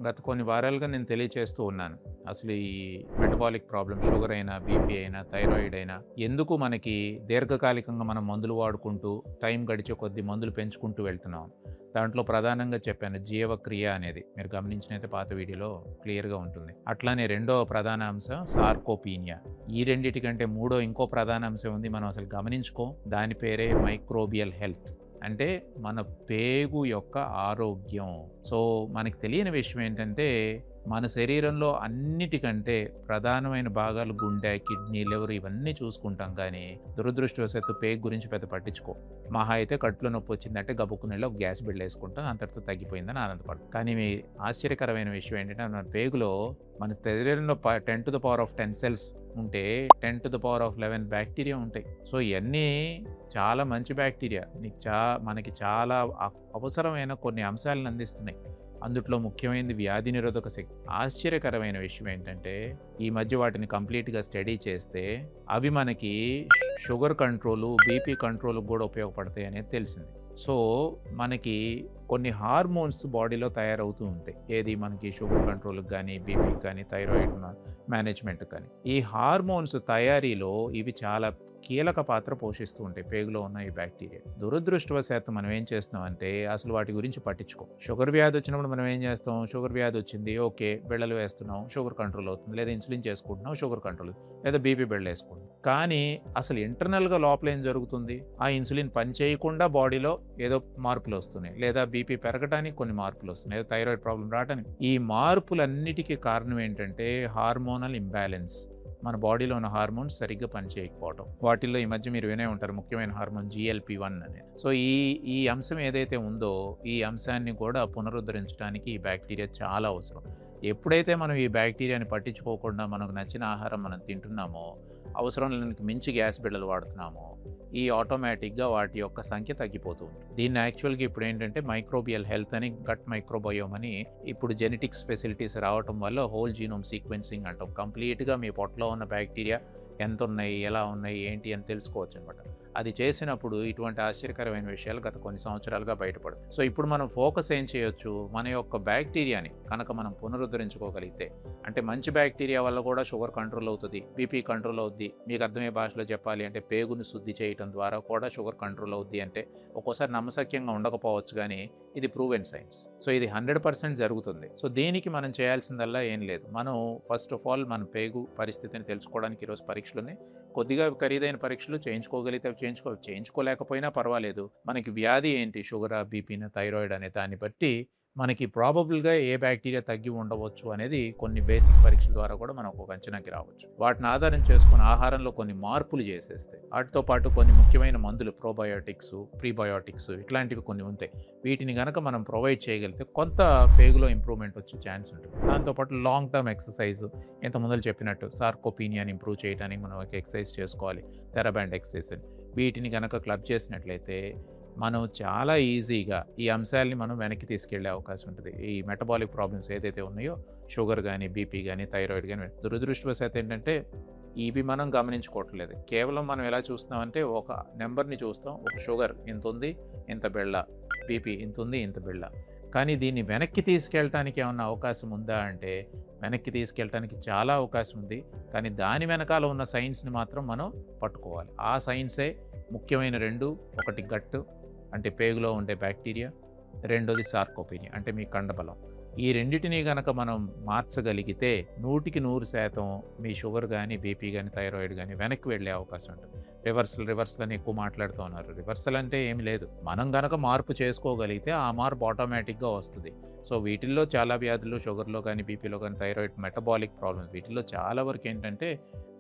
గత కొన్ని వారాలుగా నేను తెలియచేస్తూ ఉన్నాను. అసలు ఈ మెటబాలిక్ ప్రాబ్లమ్ షుగర్ అయినా, బీపీ అయినా, థైరాయిడ్ అయినా ఎందుకు మనకి దీర్ఘకాలికంగా మనం మందులు వాడుకుంటూ టైం గడిచే కొద్దీ మందులు పెంచుకుంటూ వెళ్తున్నాం. దాంట్లో ప్రధానంగా చెప్పాను జీవక్రియ అనేది. మీరు గమనించినైతే పాత వీడియోలో క్లియర్‌గా ఉంటుంది. అట్లానే రెండో ప్రధాన అంశం సార్కోపీనియా. ఈ రెండిటికంటే మూడో ఇంకో ప్రధాన అంశం ఉంది. మనం అసలు గమనించుకోం. దాని పేరే మైక్రోబియల్ హెల్త్. అంటే మన పేగు యొక్క ఆరోగ్యం. సో, మనకు తెలియని విషయం ఏంటంటే, మన శరీరంలో అన్నిటికంటే ప్రధానమైన భాగాలు గుండె, కిడ్నీ, లివర్ ఇవన్నీ చూసుకుంటాం కానీ, దురదృష్టవశాత్తు పేగు గురించి పెద్ద పట్టించుకోం. మహా అయితే కడుపులో నొప్పి వచ్చిందంటే గబుక్కున ఎళ్లి ఒక గ్యాస్ బిళ్ళ వేసుకుంటాం. అంతటితో తగ్గిపోయిందని ఆనందపడతాం. కానీ ఆశ్చర్యకరమైన విషయం ఏంటంటే, మన పేగులో మన శరీరంలో 10 సెల్స్ ఉంటే 10 బ్యాక్టీరియా ఉంటాయి. సో, ఇయన్నీ చాలా మంచి బ్యాక్టీరియా. మనకి చాలా అవసరమైన కొన్ని షాలను అందిస్తున్నాయి. అందుట్లో ముఖ్యమైనది వ్యాధి నిరోధక శక్తి. ఆశ్చర్యకరమైన విషయం ఏంటంటే, ఈ మధ్య వాటిని కంప్లీట్‌గా స్టడీ చేస్తే అవి మనకి షుగర్ కంట్రోలు, బీపీ కంట్రోల్‌కి కూడా ఉపయోగపడతాయి అనేది తెలిసింది. సో, మనకి కొన్ని హార్మోన్స్ బాడీలో తయారవుతూ ఉంటాయి. ఏది మనకి షుగర్ కంట్రోల్‌కి గానీ, బీపీకి కానీ, థైరాయిడ్ మేనేజ్‌మెంట్‌కి కానీ. ఈ హార్మోన్స్ తయారీలో ఇవి చాలా కీలక పాత్ర పోషిస్తూ ఉంటాయి పేగులో ఉన్న ఈ బ్యాక్టీరియా. దురదృష్టవశాత్తు మనం ఏం చేస్తున్నామంటే అసలు వాటి గురించి పట్టించుకోం. షుగర్ వ్యాధి వచ్చినప్పుడు మనం ఏం చేస్తాం? షుగర్ వ్యాధి వచ్చింది, ఓకే, బిళ్ళలు వేస్తున్నాం, షుగర్ కంట్రోల్ అవుతుంది. లేదా ఇన్సులిన్ చేసుకుంటున్నాం, షుగర్ కంట్రోల్, లేదా బీపీ బిళ్ళ వేసుకుంటున్నాం. కానీ అసలు ఇంటర్నల్‌గా లోపల ఏం జరుగుతుంది? ఆ ఇన్సులిన్ పని చేయకుండా బాడీలో ఏదో మార్పులు వస్తున్నాయి, లేదా బీపీ పెరగడానికి కొన్ని మార్పులు వస్తున్నాయి, లేదా థైరాయిడ్ ప్రాబ్లం రావడానికి. ఈ మార్పులన్నిటికీ కారణం ఏంటంటే హార్మోనల్ ఇంబ్యాలెన్స్. మన బాడీలో ఉన్న హార్మోన్స్ సరిగ్గా పనిచేయకపోవటం. వాటిల్లో ఈ మధ్య మీరు వినే ఉంటారు ముఖ్యమైన హార్మోన్ GLP-1 అనేది. సో, ఈ అంశం ఏదైతే ఉందో ఈ అంశాన్ని కూడా పునరుద్ధరించడానికి ఈ బ్యాక్టీరియా చాలా అవసరం. ఎప్పుడైతే మనం ఈ బ్యాక్టీరియాని పట్టించుకోకుండా మనకు నచ్చిన ఆహారం మనం తింటున్నామో, అవసరానికి మించి గ్యాస్ బిళ్ళలు వాడుతున్నామో, ఈ ఆటోమేటిక్‌గా వాటి యొక్క సంఖ్య తగ్గిపోతూ ఉంటుంది. దీన్ని యాక్చువల్‌గా ఇప్పుడు ఏంటంటే మైక్రోబియల్ హెల్త్ అని, గట్ మైక్రోబయోమ్ అని ఇప్పుడు జెనెటిక్స్ ఫెసిలిటీస్ రావటం వల్ల హోల్ జీనోమ్ సీక్వెన్సింగ్ అంటాం. కంప్లీట్‌గా మీ పొట్టలో ఉన్న బ్యాక్టీరియా ఎంతున్నాయి, ఎలా ఉన్నాయి, ఏంటి అని తెలుసుకోవచ్చు అనమాట. అది చేసినప్పుడు ఇటువంటి ఆశ్చర్యకరమైన విషయాలు గత కొన్ని సంవత్సరాలుగా బయటపడతాయి. సో, ఇప్పుడు మనం ఫోకస్ ఏం చేయొచ్చు? మన యొక్క బ్యాక్టీరియాని కనుక మనం పునరుద్ధరించుకోగలిగితే, అంటే మంచి బ్యాక్టీరియా వల్ల కూడా షుగర్ కంట్రోల్ అవుతుంది, బీపీ కంట్రోల్ అవుద్ది. మీకు అర్థమయ్యే భాషలో చెప్పాలి అంటే పేగుని శుద్ధి చేయటం ద్వారా కూడా షుగర్ కంట్రోల్ అవుద్ది అంటే ఒక్కోసారి నమ్మశక్యంగా ఉండకపోవచ్చు కానీ ఇది ప్రూవెన్ సైన్స్. సో, ఇది 100% జరుగుతుంది. సో, దీనికి మనం చేయాల్సిందల్లా ఏం లేదు. మనం ఫస్ట్ ఆఫ్ ఆల్ మన పేగు పరిస్థితిని తెలుసుకోవడానికి ఈరోజు పరీక్షలున్నాయి. కొద్దిగా ఖరీదైన పరీక్షలు చేయించుకోగలిగితే చేయించుకోలేకపోయినా పర్వాలేదు. మనకి వ్యాధి ఏంటి, షుగరా, బీపీనా, థైరాయిడ్ అనే దాన్ని బట్టి మనకి ప్రాబబుల్‌గా ఏ బ్యాక్టీరియా తగ్గి ఉండవచ్చు అనేది కొన్ని బేసిక్ పరీక్షల ద్వారా కూడా మనం ఒక అంచనాకి రావచ్చు. వాటిని ఆధారం చేసుకొని ఆహారంలో కొన్ని మార్పులు చేసేస్తే, వాటితో పాటు కొన్ని ముఖ్యమైన మందులు ప్రోబయోటిక్స్, ప్రీబయోటిక్స్ ఇట్లాంటివి కొన్ని ఉంటాయి. వీటిని గనక మనం ప్రొవైడ్ చేయగలిగితే కొంత పేగులో ఇంప్రూవ్‌మెంట్ వచ్చే ఛాన్స్ ఉంటుంది. దాంతోపాటు లాంగ్ టర్మ్ ఎక్సర్సైజ్, ఇంత ముందర చెప్పినట్టు సార్కోపీనియాని ఇంప్రూవ్ చేయడానికి మనం ఒక ఎక్సర్సైజ్ చేసుకోవాలి, థెరబాండ్ ఎక్సర్సైజ్ అని. వీటిని గనక క్లబ్ చేసినట్లయితే మనం చాలా ఈజీగా ఈ అంశాలని మనం వెనక్కి తీసుకెళ్లే అవకాశం ఉంటుంది. ఈ మెటబాలిక్ ప్రాబ్లమ్స్ ఏదైతే ఉన్నాయో, షుగర్ కానీ, బీపీ కానీ, థైరాయిడ్ కానీ, దురదృష్టవశాత్తు ఏంటంటే ఇవి మనం గమనించుకోవట్లేదు. కేవలం మనం ఎలా చూస్తున్నామంటే ఒక నెంబర్ని చూస్తాం. ఒక షుగర్ ఇంత ఉంది, ఇంత బిళ్ళ, బీపీ ఇంత ఉంది, ఇంత బిళ్ళ. కానీ దీన్ని వెనక్కి తీసుకెళ్ళటానికి ఏమన్నా అవకాశం ఉందా అంటే వెనక్కి తీసుకెళ్ళటానికి చాలా అవకాశం ఉంది. కానీ దాని వెనకాల ఉన్న సైన్స్ని మాత్రం మనం పట్టుకోవాలి. ఆ సైన్సే ముఖ్యమైన రెండు. ఒకటి గట్టు అంటే పేగులో ఉండే బ్యాక్టీరియా, రెండోది సార్కోపీనియా అంటే మీ కండబలం. ఈ రెండిటిని గనక మనం మార్చగలిగితే 100% మీ షుగర్ కానీ, బీపీ కానీ, థైరాయిడ్ కానీ వెనక్కి వెళ్ళే అవకాశం ఉంటుంది. రివర్సల్ అని ఎక్కువ మాట్లాడుతూ ఉన్నారు. రివర్సల్ అంటే ఏమి లేదు. మనం గనక మార్పు చేసుకోగలిగితే ఆ మార్పు ఆటోమేటిక్‌గా వస్తుంది. సో, వీటిల్లో చాలా వ్యాధులు షుగర్‌లో కానీ, బీపీలో కానీ, థైరాయిడ్, మెటబాలిక్ ప్రాబ్లమ్స్ వీటిల్లో చాలా వరకు ఏంటంటే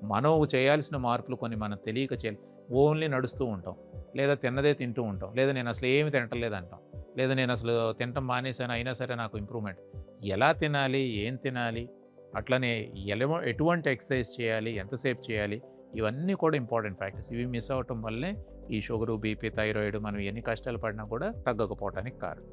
మనం చేయాల్సిన మార్పులు కొన్ని మనం తెలియక ఓన్లీ నడుస్తూ ఉంటాం, లేదా తిన్నదే తింటూ ఉంటాం, లేదా నేను అసలు ఏమి తింటలేదంటాం, లేదా నేను అసలు తినటం మానేశాను అయినా సరే నాకు ఇంప్రూవ్‌మెంట్. ఎలా తినాలి, ఏం తినాలి, అట్లనే ఎటువంటి ఎక్సర్సైజ్ చేయాలి, ఎంతసేపు చేయాలి, ఇవన్నీ కూడా ఇంపార్టెంట్ ఫ్యాక్టర్స్. ఇవి మిస్ అవ్వటం వల్లే ఈ షుగరు, బీపీ, థైరాయిడ్ మనం ఎన్ని కష్టాలు పడినా కూడా తగ్గకపోవటానికి కారణం.